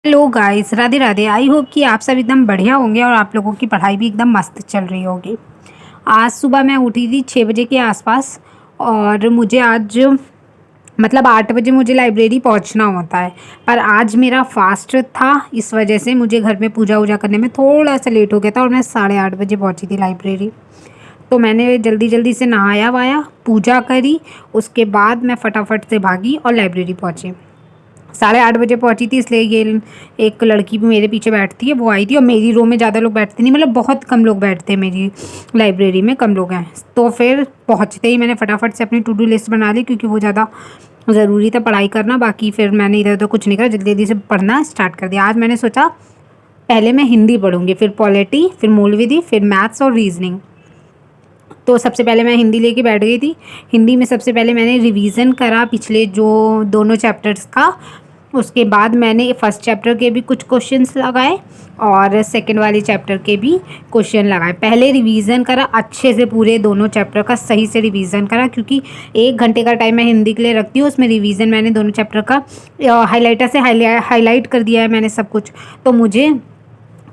Hello guys, Radhe Radhe. I hope कि आप सब एकदम बढ़िया होंगे और आप लोगों की पढ़ाई भी एकदम मस्त चल रही होगी। आज सुबह मैं उठी थी 6 बजे के आसपास। और मुझे आज मतलब 8 बजे मुझे लाइब्रेरी पहुंचना होता है। पर आज मेरा फास्ट था, इस वजह से मुझे घर में पूजा वूजा करने में थोड़ा सा लेट हो गया था और मैं 8:30 बजे पहुंची थी लाइब्रेरी। तो मैंने जल्दी जल्दी से नहाया वाया, पूजा करी। उसके बाद मैं फटाफट से भागी और लाइब्रेरी पहुंची। 8:30 बजे पहुंची थी, इसलिए ये एक लड़की भी मेरे पीछे बैठती है, वो आई थी। और मेरी रो में ज़्यादा लोग बैठते नहीं, मतलब बहुत कम लोग बैठते हैं मेरी लाइब्रेरी में, कम लोग हैं। तो फिर पहुंचते ही मैंने फटाफट से अपनी टू डू लिस्ट बना ली, क्योंकि वो ज़्यादा ज़रूरी था पढ़ाई करना। बाकी फिर मैंने इधर उधर कुछ नहीं करा, जल्दी जल्दी से पढ़ना स्टार्ट कर दिया। आज मैंने सोचा पहले मैं हिंदी पढ़ूंगी, फिर पॉलिटी, फिर मूल विधि, फिर मैथ्स और रीजनिंग। तो सबसे पहले मैं हिंदी लेके बैठ गई थी। हिंदी में सबसे पहले मैंने रिवीजन करा पिछले जो दोनों चैप्टर्स का। उसके बाद मैंने फर्स्ट चैप्टर के भी कुछ क्वेश्चंस लगाए और सेकंड वाले चैप्टर के भी क्वेश्चन लगाए। पहले रिवीजन करा अच्छे से, पूरे दोनों चैप्टर का सही से रिवीजन करा, क्योंकि 1 घंटे का टाइम मैं हिंदी के लिए रखती हूँ। उसमें रिवीजन मैंने दोनों चैप्टर का हाईलाइटर से हाईलाइट कर दिया है मैंने सब कुछ। तो मुझे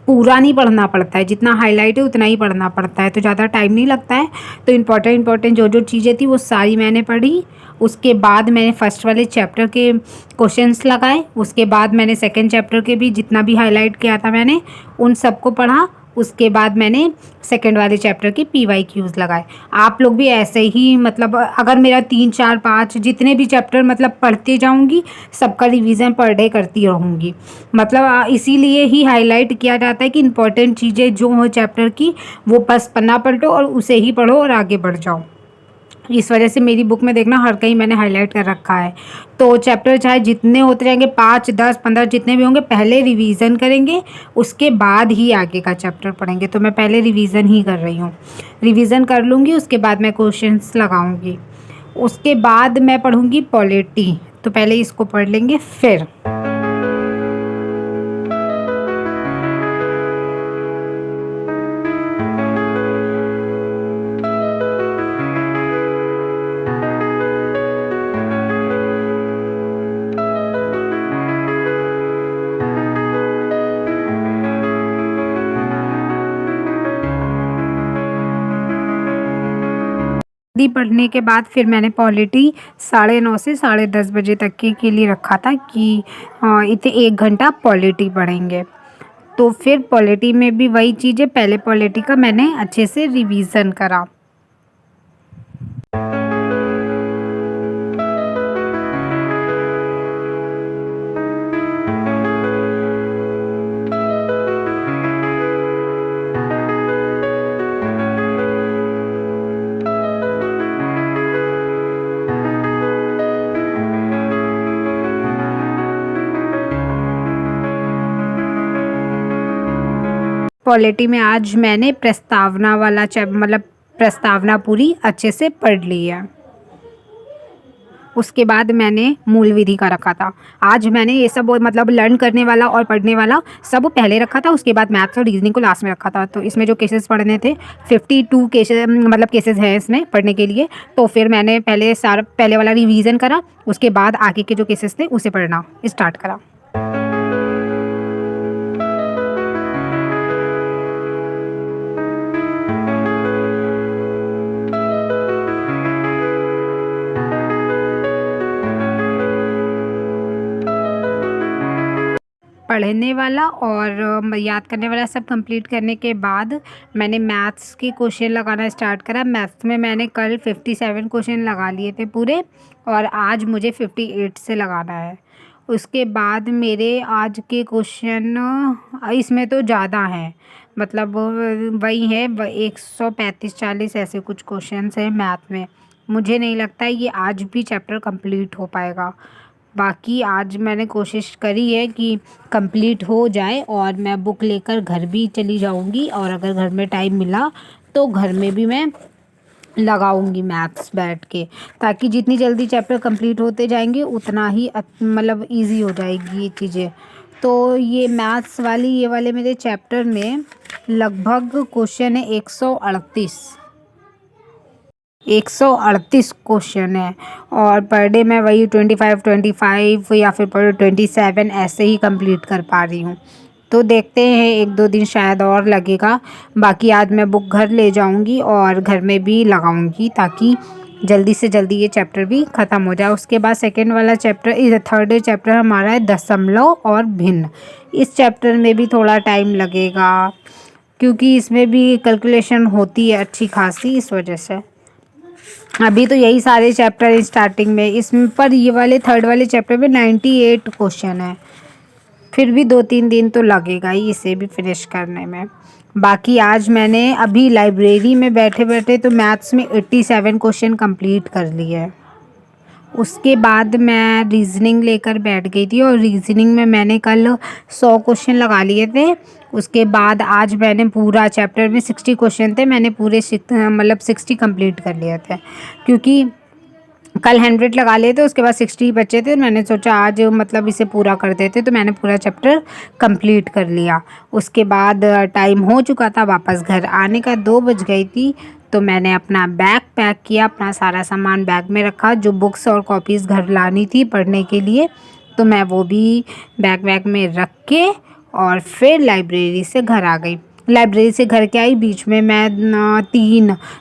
पूरा नहीं पढ़ना पड़ता है, जितना हाईलाइट है उतना ही पढ़ना पड़ता है, तो ज़्यादा टाइम नहीं लगता है। तो इम्पॉर्टेंट जो जो चीज़ें थी वो सारी मैंने पढ़ी। उसके बाद मैंने फर्स्ट वाले चैप्टर के क्वेश्चंस लगाए। उसके बाद मैंने सेकंड चैप्टर के भी जितना भी हाईलाइट किया था मैंने उन सबको पढ़ा। उसके बाद मैंने सेकंड वाले चैप्टर के PYQs लगाए। आप लोग भी ऐसे ही, मतलब अगर मेरा 3 4 5 जितने भी चैप्टर मतलब पढ़ते जाऊंगी, सबका रिवीजन पर डे करती रहूँगी। मतलब इसीलिए ही हाईलाइट किया जाता है कि इम्पोर्टेंट चीज़ें जो हो चैप्टर की, वो बस पन्ना पलटो और उसे ही पढ़ो और आगे बढ़ जाओ। इस वजह से मेरी बुक में देखना हर कहीं मैंने हाईलाइट कर रखा है। तो चैप्टर चाहे जितने होते रहेंगे, 5 10 15 जितने भी होंगे, पहले रिवीजन करेंगे, उसके बाद ही आगे का चैप्टर पढ़ेंगे। तो मैं पहले रिवीजन ही कर रही हूँ। रिवीजन कर लूँगी, उसके बाद मैं क्वेश्चंस लगाऊंगी। उसके बाद मैं पढ़ूंगी पॉलिटी। तो पहले इसको पढ़ लेंगे फिर। हिंदी पढ़ने के बाद फिर मैंने पॉलिटी 9:30 से 10:30 बजे तक के लिए रखा था कि इतने 1 घंटा पॉलिटी पढ़ेंगे। तो फिर पॉलिटी में भी वही चीज़ें, पहले पॉलिटी का मैंने अच्छे से रिवीजन करा। पॉलिटी में आज मैंने प्रस्तावना वाला मतलब प्रस्तावना पूरी अच्छे से पढ़ ली है। उसके बाद मैंने मूल विधि का रखा था। आज मैंने ये सब मतलब लर्न करने वाला और पढ़ने वाला सब पहले रखा था। उसके बाद मैथ्स और रीजनिंग को लास्ट में रखा था। तो इसमें जो केसेस पढ़ने थे, 52 केसेस मतलब केसेस हैं इसमें पढ़ने के लिए। तो फिर मैंने पहले वाला रिवीजन करा, उसके बाद आगे के जो केसेस थे उसे पढ़ना स्टार्ट करा। पढ़ने वाला और याद करने वाला सब कंप्लीट करने के बाद मैंने मैथ्स के क्वेश्चन लगाना स्टार्ट करा। मैथ्स में मैंने कल 57 क्वेश्चन लगा लिए थे पूरे, और आज मुझे 58 से लगाना है। उसके बाद मेरे आज के क्वेश्चन इसमें तो ज़्यादा हैं, मतलब वही है 135 40 ऐसे कुछ क्वेश्चंस हैं मैथ में। मुझे नहीं लगता है ये आज भी चैप्टर कंप्लीट हो पाएगा। बाकी आज मैंने कोशिश करी है कि कंप्लीट हो जाए और मैं बुक लेकर घर भी चली जाऊंगी, और अगर घर में टाइम मिला तो घर में भी मैं लगाऊंगी मैथ्स बैठ के, ताकि जितनी जल्दी चैप्टर कंप्लीट होते जाएंगे उतना ही मतलब इजी हो जाएगी ये चीज़ें। तो ये मैथ्स वाली ये वाले मेरे चैप्टर में लगभग क्वेश्चन है 138। 138 क्वेश्चन है और पर डे मैं वही 25 या फिर पर 27 ऐसे ही कंप्लीट कर पा रही हूँ। तो देखते हैं, 1-2 दिन शायद और लगेगा। बाकी आज मैं बुक घर ले जाऊँगी और घर में भी लगाऊँगी ताकि जल्दी से जल्दी ये चैप्टर भी ख़त्म हो जाए। उसके बाद सेकेंड वाला चैप्टर, थर्ड चैप्टर हमारा है दशमलव और भिन्न। इस चैप्टर में भी थोड़ा टाइम लगेगा क्योंकि इसमें भी कैलकुलेशन होती है अच्छी खासी, इस वजह से। अभी तो यही सारे चैप्टर स्टार्टिंग में, इसमें पर ये वाले थर्ड वाले चैप्टर में 98 क्वेश्चन है। फिर भी 2-3 दिन तो लगेगा ही इसे भी फिनिश करने में। बाकी आज मैंने अभी लाइब्रेरी में बैठे बैठे तो मैथ्स में 87 क्वेश्चन कंप्लीट कर लिए हैं। उसके बाद मैं रीज़निंग लेकर बैठ गई थी और रीज़निंग में मैंने कल 100 क्वेश्चन लगा लिए थे। उसके बाद आज मैंने पूरा चैप्टर में 60 क्वेश्चन थे, मैंने पूरे मतलब 60 कंप्लीट कर लिए थे क्योंकि कल 100 लगा लिए थे, उसके बाद 60 बचे थे। मैंने सोचा आज मतलब इसे पूरा कर देते, तो मैंने पूरा चैप्टर कंप्लीट कर लिया। उसके बाद टाइम हो चुका था वापस घर आने का, 2 बज गई थी। तो मैंने अपना बैग पैक किया, अपना सारा सामान बैग में रखा, जो बुक्स और कॉपीज़ घर लानी थी पढ़ने के लिए, तो मैं वो भी बैग में रख के और फिर लाइब्रेरी से घर आ गई। लाइब्रेरी से घर के आई, बीच में मैं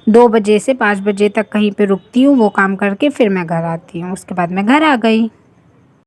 2 बजे से 5 बजे तक कहीं पे रुकती हूँ, वो काम करके फिर मैं घर आती हूँ। उसके बाद मैं घर आ गई।